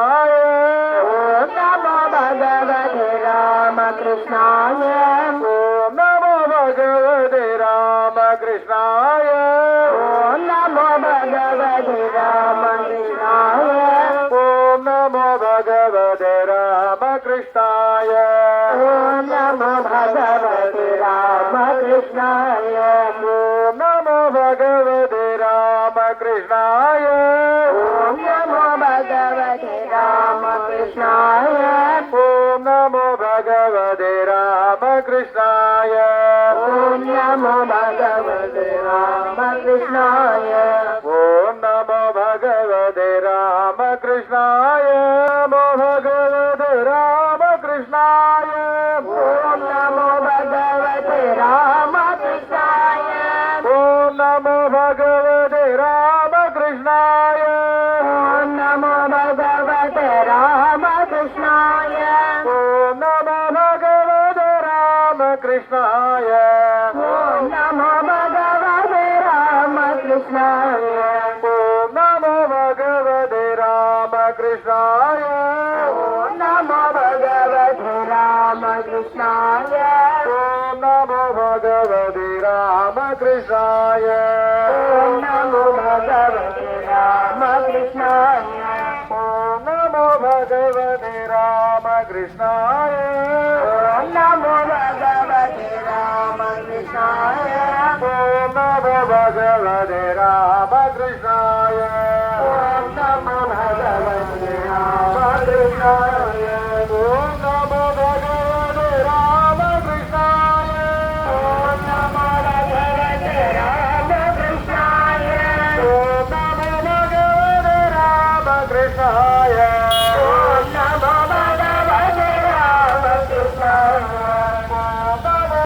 कृष्णाय ॐ नमो भगवते रामकृष्णाय ॐ नमो भगवते रामकृष्णाय ॐ नमो भगवते रामकृष्णाय ॐ नमो भगवते रामकृष्णाय ॐ नमो भगवते रामकृष्णाय ॐ नमो भगवते रामकृष्णाय ॐ नमो भगवते रामकृष्णाय ॐ नमो भगवते रामकृष्णाय ॐ नमो भगवते रामकृष्णाय ॐ नमो भगवते रामकृष्णाय नमो भगवते रामकृष्णाय ॐ नमो भगवते रामकृष्णाय ॐ नमो भगवते रामकृष्णाय ॐ नमो भगवते रामकृष्णाय ॐ नमो भगवते रामकृष्णाय ॐ नमो भगवते रामकृष्णाय ॐ नमो भगवते रामकृष्णाय ॐ नमो भगवते रामकृष्णाय ॐ नमो भगवते रामकृष्णाय ॐ नमो भगवते रामकृष्णाय ॐ नमो भगवते रामकृष्णाय ॐ नमो भगवते रामकृष्णाय ॐ नमो भगवते राम